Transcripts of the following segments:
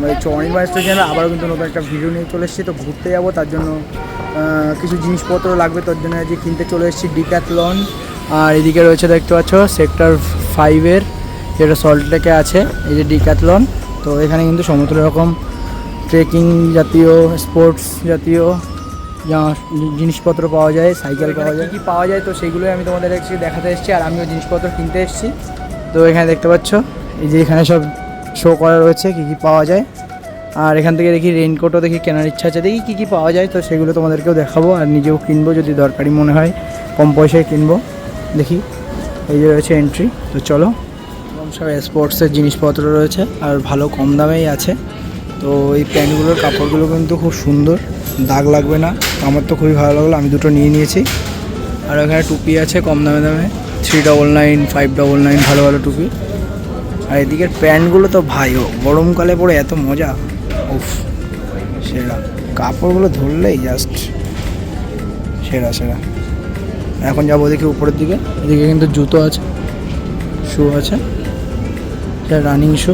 আমাদের অনির্বাণ স্টেশনে আবারও কিন্তু নতুন একটা ভিডিও নিয়ে চলে এসেছি। তো ঘুরতে যাবো, তার জন্য কিছু জিনিসপত্র লাগবে, তার জন্য আজকে কিনতে চলে এসেছি ডিক্যাথলন। আর এদিকে রয়েছে দেখতে পাচ্ছ সেক্টর 5-এর যেটা সল্টলেকে আছে, এই যে ডিক্যাথলন। তো এখানে কিন্তু সমস্ত রকম ট্রেকিং জাতীয়, স্পোর্টস জাতীয় জিনিসপত্র পাওয়া যায়, সাইকেল পাওয়া যায়, কী পাওয়া যায় তো সেইগুলোই আমি তোমাদের কাছে দেখাতে এসেছি। আর আমিও জিনিসপত্র কিনতে এসেছি। তো এখানে দেখতে পাচ্ছ এই যে এখানে সব শো করা রয়েছে কী কী পাওয়া যায়। আর এখান থেকে দেখি রেইনকোটও দেখি কেনার ইচ্ছা আছে, দেখি কী কী পাওয়া যায়। তো সেগুলো তোমাদেরকেও দেখাবো আর নিজেও কিনবো যদি দরকারি মনে হয়, কম পয়সায় কিনবো। দেখি এই যে রয়েছে এন্ট্রি। তো চলো, সব স্পোর্টসের জিনিসপত্র রয়েছে আর ভালো কম দামেই আছে। তো এই প্যান্টগুলোর কাপড়গুলো কিন্তু খুব সুন্দর, দাগ লাগবে না। আমার তো খুবই ভালো লাগলো, আমি দুটো নিয়ে নিয়েছি। আর এখানে টুপি আছে কম দামে দামে, 399, 599, ভালো ভালো টুপি। আর এদিকের প্যান্টগুলো তো ভাইও গরমকালে পরে এত মজা, উফ সেরা। কাপড়গুলো ধরলেই জাস্ট সেরা সেরা। এখন যাবো দেখি উপরের দিকে, এদিকে কিন্তু জুতো আছে, শু আছে, রানিং শু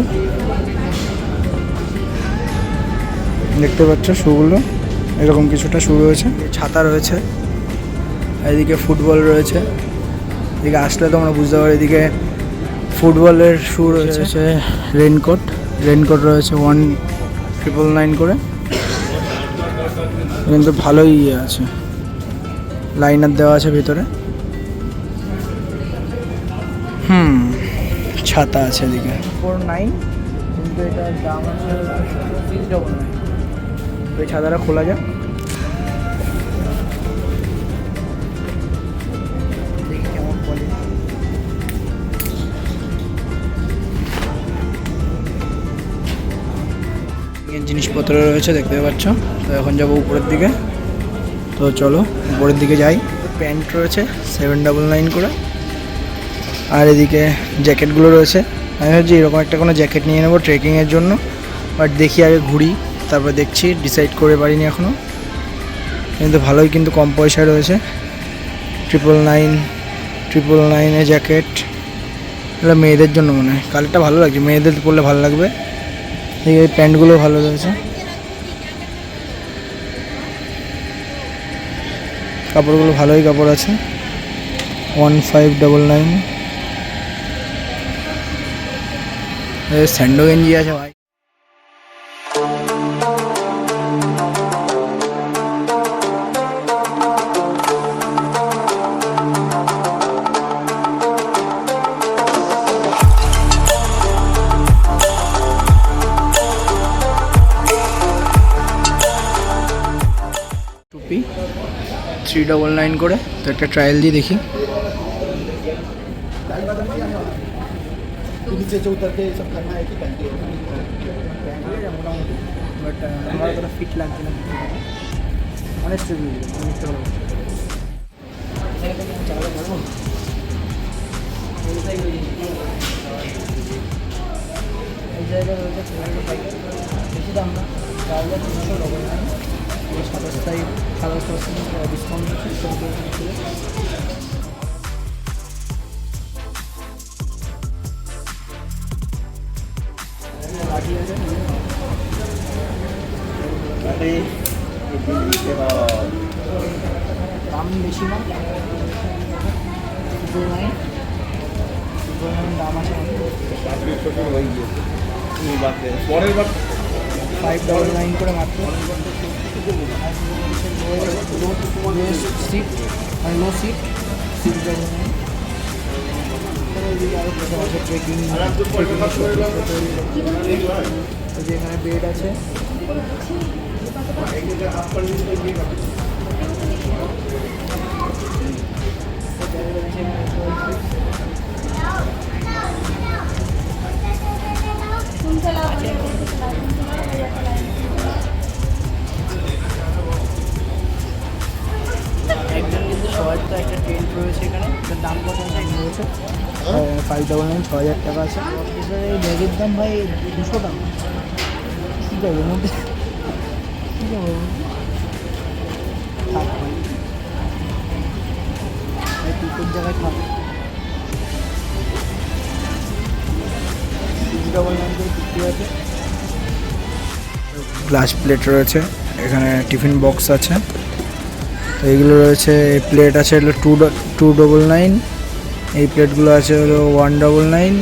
দেখতে পাচ্ছ। শুগুলো এরকম কিছুটা শু রয়েছে, ছাতা রয়েছে, এদিকে ফুটবল রয়েছে। এদিকে আসলে তোমরা বুঝতে পারো, এদিকে ফুটবলের শু রয়েছে, রেনকোট রয়েছে 1999 করে, কিন্তু ভালোই ইয়ে আছে, লাইনার দেওয়া আছে ভিতরে। ছাতা আছে এদিকে 49, কিন্তু এটার দাম আছে 699। তো এই ছাতাটা খোলা যাক, দেখি কেমন কোয়ালিটি। জিনিসপত্র রয়েছে দেখতে পাচ্ছ। তো এখন যাবো উপরের দিকে, তো চলো উপরের দিকে যাই। প্যান্ট রয়েছে 799 করে। আর এদিকে জ্যাকেটগুলো রয়েছে। আমি ভাবছি এরকম একটা কোনো জ্যাকেট নিয়ে নেবো ট্রেকিংয়ের জন্য, বাট দেখি আগে ঘুরি তারপর দেখছি, ডিসাইড করে পারিনি এখনও। কিন্তু ভালোই, কিন্তু কম পয়সায় রয়েছে। 999 জ্যাকেট, এটা মেয়েদের জন্য মনে হয়। কালারটা ভালো লাগছে, মেয়েদের পরলে ভালো লাগবে। এই প্যান্টগুলো ভালো রয়েছে, কাপড়গুলো ভালোই কাপড় আছে। 1599 স্যান্ডো গেঞ্জি আছে ভাই। টুপি 399 করে। তো একটা ট্রায়াল দিয়ে দেখি। বাট আমার অতটা ফিট লাগছে না, অনেক এই জায়গায় রয়েছে বেশি দাম না, 4399, 27% ডিসকাউন্ট দিচ্ছে। দাম বেশি না, দাম আছে 599 করে মাত্র। সিট আর লো সিট 699। ট্রেকিং যেখানে বেড আছে, একজন কিন্তু 6000 একটা টেন্ট রয়েছে এখানে। এটার দাম কত আছে রয়েছে? 599, 6000 টাকা আছে। এই ব্যাগের দাম ভাই 200 টাকা। কী যাবে এর মধ্যে, কী যাবো থাক ভাই, টিকের জায়গায় থাক। 699 করে বিক্রি আছে। গ্লাস প্লেট রয়েছে, এখানে টিফিন বক্স আছে। তো এইগুলো রয়েছে, এই প্লেট আছে হলো 299, এই প্লেটগুলো আছে হলো 199,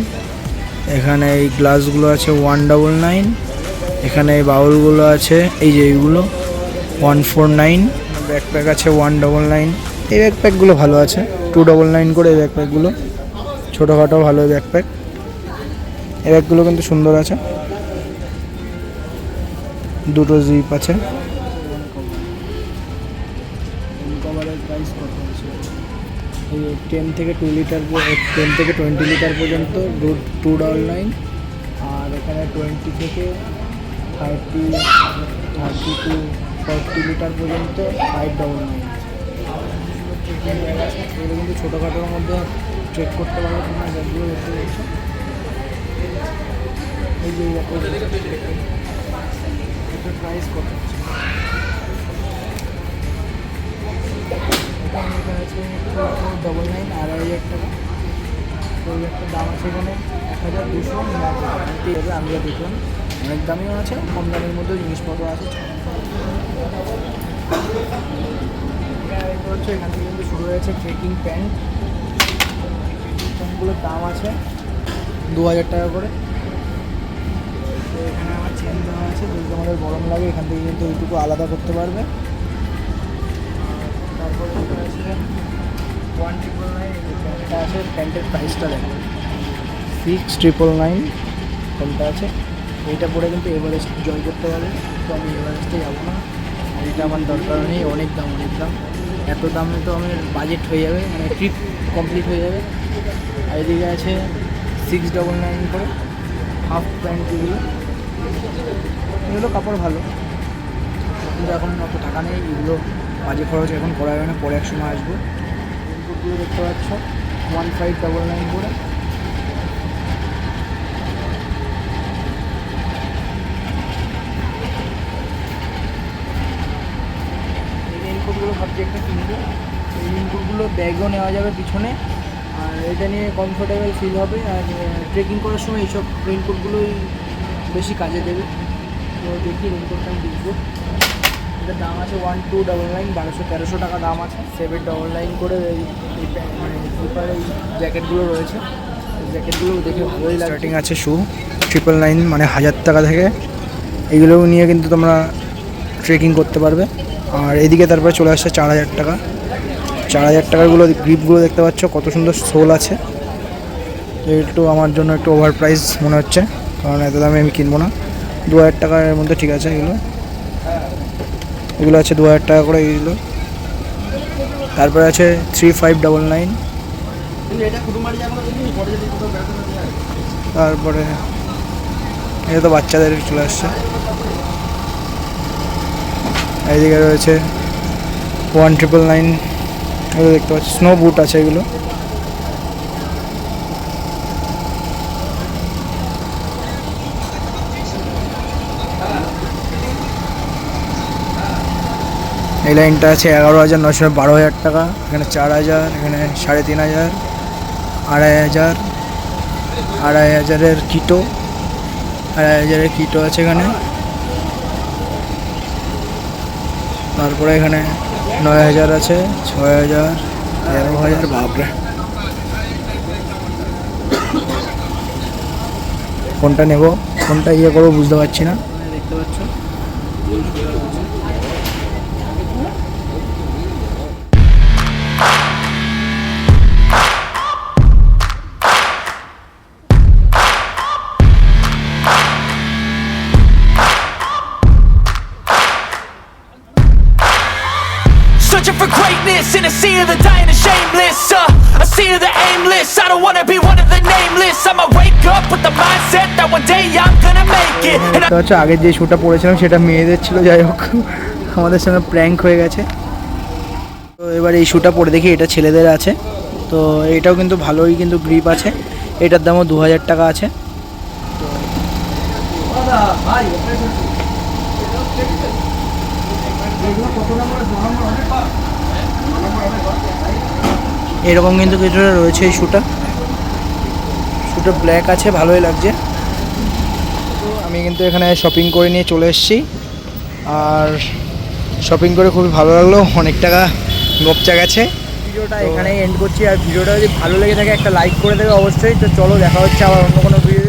এখানে এই গ্লাসগুলো আছে 199, এখানে এই বাউলগুলো আছে এই যে এইগুলো 149, ব্যাকপ্যাক আছে 199। এই ব্যাকপ্যাকগুলো ভালো আছে, 299 করে এই ব্যাকপ্যাকগুলো, ছোটোখাটো ভালো ব্যাকপ্যাক। এই ব্যাগগুলো কিন্তু সুন্দর আছে, দুটো জিপ আছে। কভারের প্রাইস কত আছে? এই 10 থেকে 2 লিটার, 10 থেকে 20 লিটার পর্যন্ত 299, আর এখানে 20 থেকে 30 টু 40 লিটার পর্যন্ত 599। এগুলো কিন্তু ছোটোখাটোর মধ্যে চেক করতে পারবো তোমার ব্যাগগুলো দেখতে পাচ্ছ। এই যে এটার প্রাইস কত আছে? এটা আছে 499, 2500 টাকা। তো একটা দাম আছে এখানে 1200। আমি যা দেখলাম অনেক দামিও আছে, কম দামের মধ্যে জিনিসপত্র আছে। হচ্ছে এখান থেকে কিন্তু শুরু হয়েছে ট্রেকিং প্যান্ট। প্যান্টগুলোর দাম আছে 2000 টাকা করে। তো এখানে আমার চেন দেওয়া আছে, যদি আমাদের গরম লাগে এখান থেকে কিন্তু ওইটুকু আলাদা করতে পারবে। তারপরে আছে 199, প্যান্টটা আছে, প্যান্টের প্রাইসটা দেখো 6999 প্যান্টটা আছে। এইটা পরে কিন্তু এভারেস্ট জয় করতে পারবে। তো আমি এভারেস্টে যাবো না, আর এটা আমার দরকার নেই, অনেক দাম অনেক দাম। এত দামে তো আমার বাজেট হয়ে যাবে, মানে ট্রিপ কমপ্লিট হয়ে যাবে। আর এদিকে আছে 699 করে হাফ প্যান্ট, এগুলো কাপড় ভালো, কিন্তু এখন অত টাকা নেই, এগুলো বাজে খরচ এখন করা যাবে না, পরে এক সময় আসবো। রেনকোটগুলো দেখতে পাচ্ছ 1599 করে। এই রেনকোটগুলো ভাবছি একটা কিনবো। এই রেনকোটগুলো ব্যাগও নেওয়া যাবে পিছনে, আর এটা নিয়ে কমফোর্টেবল ফিল হবে। আর ট্রেকিং করার সময় এইসব রেনকোটগুলোই বেশি কাজে দেবে। তো দেখি রেনকোটটা আমি দেখবো। এটার দাম আছে 1299, 1200-1300 টাকা দাম আছে। 799 করে এই মানে স্লিপার এই জ্যাকেটগুলো রয়েছে, এই জ্যাকেটগুলো দেখে ভালোই লাগে। স্টার্টিং আছে শু 999, মানে 1000 টাকা থেকে। এগুলোও নিয়ে কিন্তু তোমরা ট্রেকিং করতে পারবে। আর এদিকে তারপরে চলে আসছে 4000 টাকা। 4000 টাকারগুলো গ্রিপগুলো দেখতে পাচ্ছ কত সুন্দর সোল আছে। একটু আমার জন্য একটু ওভার প্রাইস মনে হচ্ছে, কারণ এত দামে আমি কিনবো না। 2000 টাকার মধ্যে ঠিক আছে এগুলো। এগুলো আছে 2000 টাকা করে এগুলো। তারপরে আছে 3599। তারপরে এটা তো বাচ্চাদের চলে আসছে। এইদিকে রয়েছে 1999, এগুলো দেখতে পাচ্ছি স্নো বুট আছে এগুলো। এই লাইনটা আছে 11,900, 12,000 টাকা। এখানে 4,000, এখানে 3,500, 2,500, 2,500-এর কিটো, 2,500-এর কিটো আছে এখানে। তারপরে এখানে 9,000 আছে, 6,000, 13,000। বাপরে, কোনটা নেব কোনটা ইয়ে করবো বুঝতে পারছি না। দেখতে পাচ্ছ searching for greatness in a sea of the dying and shameless, a sea of the aimless. I don't wanna be one of the nameless. I'ma wake up with the mindset that one day I'm gonna make it. তো হচ্ছে আগে যে শুটা পরেছিলাম সেটা মেয়েদের ছিল, যাই হোক আমাদের সঙ্গে প্র্যাঙ্ক হয়ে গেছে। তো এবার এই শুটা পরে দেখি, এটা ছেলেদের আছে। তো এটাও কিন্তু ভালোই কিন্তু গ্রিপ আছে, এটার দামও 2000 টাকা আছে। এরকম কিন্তু কিছুটা রয়েছে এই শুটা ব্ল্যাক আছে, ভালোই লাগছে। তো আমি কিন্তু এখানে শপিং করে নিয়ে চলে এসেছি। আর শপিং করে খুবই ভালো লাগলো, অনেক টাকা গপচা গেছে। ভিডিওটা এখানেই এন্ড করছি, আর ভিডিওটা যদি ভালো লেগে থাকে একটা লাইক করে দেবে অবশ্যই। তো চলো দেখা হচ্ছে আবার অন্য কোনো ভিডিও।